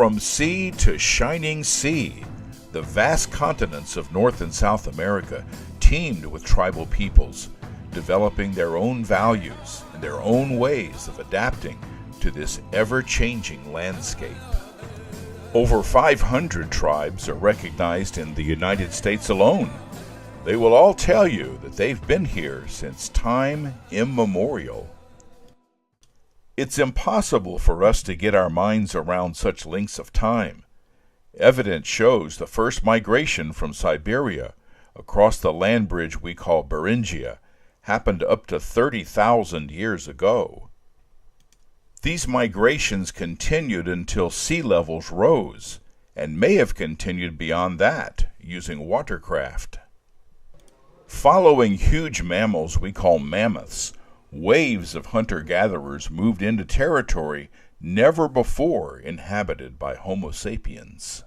From sea to shining sea, the vast continents of North and South America teemed with tribal peoples, developing their own values and their own ways of adapting to this ever-changing landscape. Over 500 tribes are recognized in the United States alone. They will all tell you that they've been here since time immemorial. It's impossible for us to get our minds around such lengths of time. Evidence shows the first migration from Siberia across the land bridge we call Beringia happened up to 30,000 years ago. These migrations continued until sea levels rose, and may have continued beyond that, using watercraft. Following huge mammals we call mammoths, waves of hunter-gatherers moved into territory never before inhabited by Homo sapiens.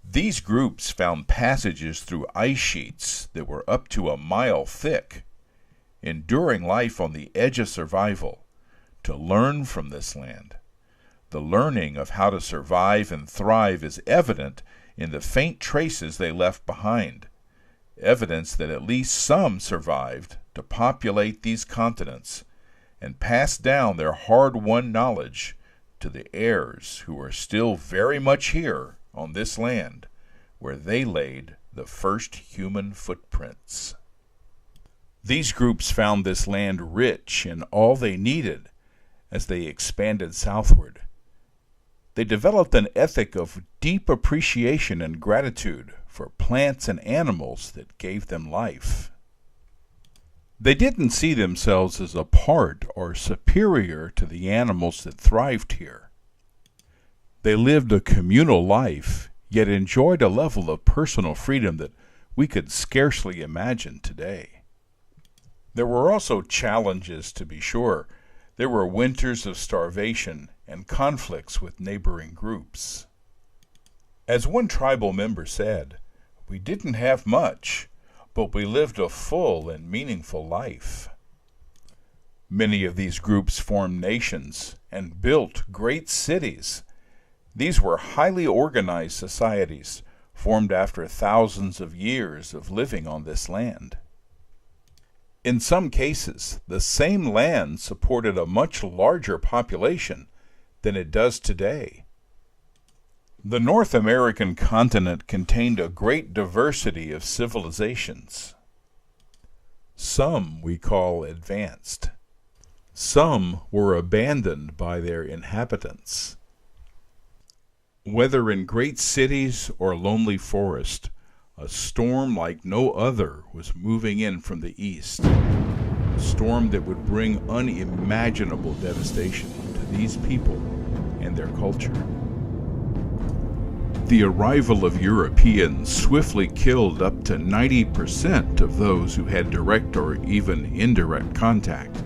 These groups found passages through ice sheets that were up to a mile thick, enduring life on the edge of survival to learn from this land. The learning of how to survive and thrive is evident in the faint traces they left behind, evidence that at least some survived to populate these continents and pass down their hard-won knowledge to the heirs who are still very much here on this land where they laid the first human footprints. These groups found this land rich in all they needed as they expanded southward. They developed an ethic of deep appreciation and gratitude for plants and animals that gave them life. They didn't see themselves as a part or superior to the animals that thrived here. They lived a communal life, yet enjoyed a level of personal freedom that we could scarcely imagine today. There were also challenges, to be sure. There were winters of starvation and conflicts with neighboring groups. As one tribal member said, "We didn't have much, but we lived a full and meaningful life." Many of these groups formed nations and built great cities. These were highly organized societies formed after thousands of years of living on this land. In some cases, the same land supported a much larger population than it does today. The North American continent contained a great diversity of civilizations. Some we call advanced. Some were abandoned by their inhabitants. Whether in great cities or lonely forest, a storm like no other was moving in from the east, a storm that would bring unimaginable devastation to these people and their culture. The arrival of Europeans swiftly killed up to 90% of those who had direct or even indirect contact.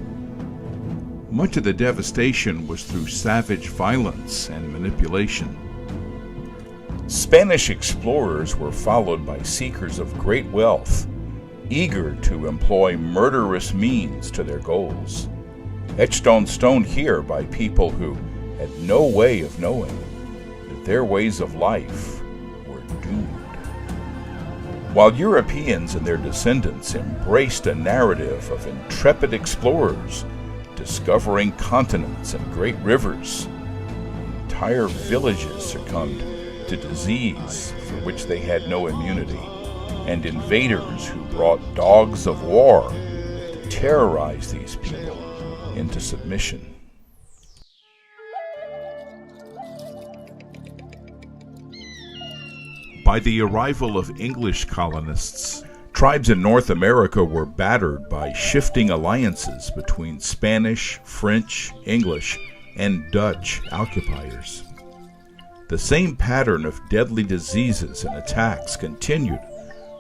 Much of the devastation was through savage violence and manipulation. Spanish explorers were followed by seekers of great wealth, eager to employ murderous means to their goals, etched on stone here by people who had no way of knowing that their ways of life were doomed. While Europeans and their descendants embraced a narrative of intrepid explorers discovering continents and great rivers, entire villages succumbed to disease for which they had no immunity, and invaders who brought dogs of war to terrorize these people into submission. By the arrival of English colonists, tribes in North America were battered by shifting alliances between Spanish, French, English, and Dutch occupiers. The same pattern of deadly diseases and attacks continued,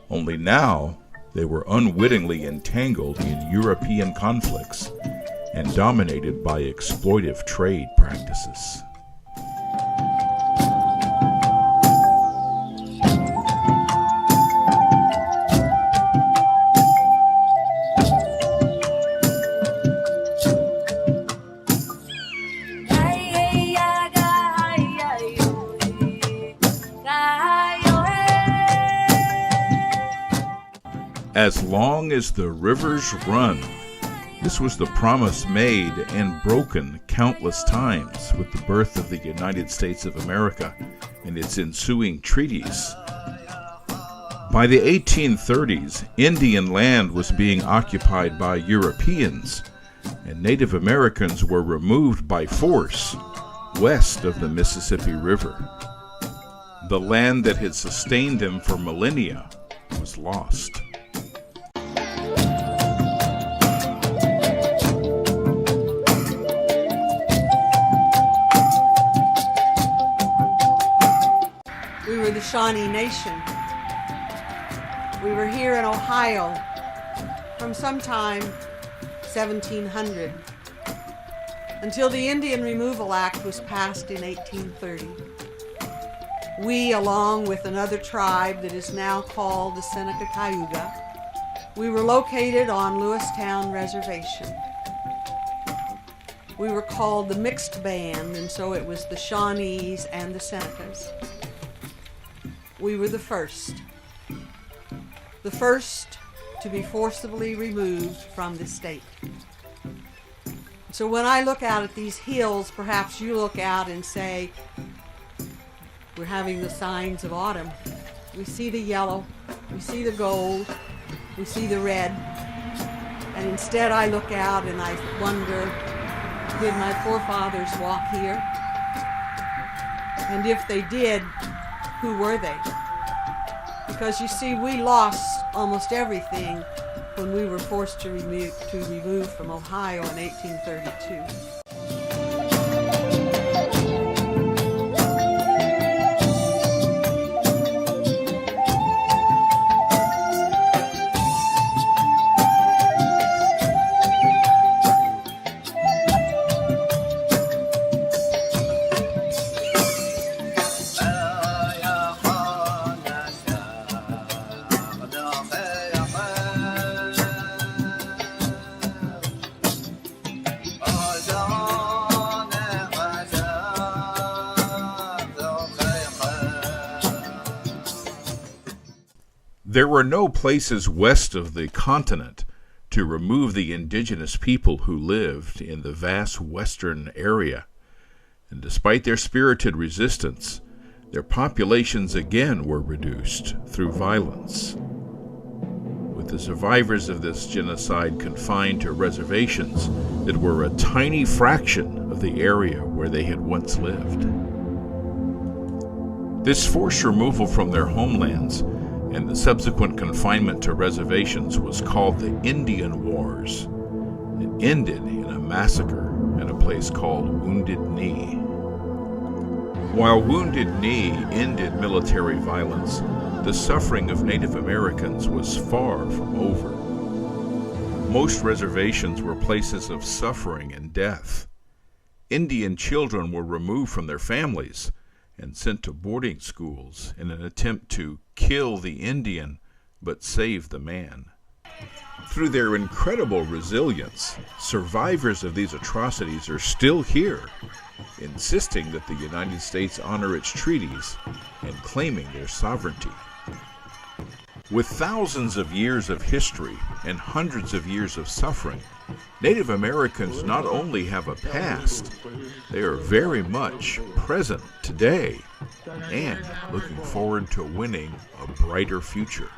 only now they were unwittingly entangled in European conflicts and dominated by exploitive trade practices. As long as the rivers run. This was the promise made and broken countless times with the birth of the United States of America and its ensuing treaties. By the 1830s, Indian land was being occupied by Europeans, and Native Americans were removed by force west of the Mississippi River. The land that had sustained them for millennia was lost. We were the Shawnee Nation. We were here in Ohio from sometime 1700 until the Indian Removal Act was passed in 1830. We, along with another tribe that is now called the Seneca Cayuga, we were located on Lewistown Reservation. We were called the Mixed Band, and so it was the Shawnees and the Senecas. We were the first to be forcibly removed from the state. So when I look out at these hills, perhaps you look out and say, we're having the signs of autumn. We see the yellow, we see the gold, we see the red, and instead I look out and I wonder, did my forefathers walk here? And if they did, who were they? Because you see, we lost almost everything when we were forced to remove from Ohio in 1832. There were no places west of the continent to remove the indigenous people who lived in the vast western area. And despite their spirited resistance, their populations again were reduced through violence. With the survivors of this genocide confined to reservations that were a tiny fraction of the area where they had once lived. This forced removal from their homelands and the subsequent confinement to reservations was called the Indian Wars. It ended in a massacre at a place called Wounded Knee. While Wounded Knee ended military violence, the suffering of Native Americans was far from over. Most reservations were places of suffering and death. Indian children were removed from their families and sent to boarding schools in an attempt to kill the Indian but save the man. Through their incredible resilience, survivors of these atrocities are still here, insisting that the United States honor its treaties and claiming their sovereignty. With thousands of years of history and hundreds of years of suffering, Native Americans not only have a past, they are very much present today and looking forward to winning a brighter future.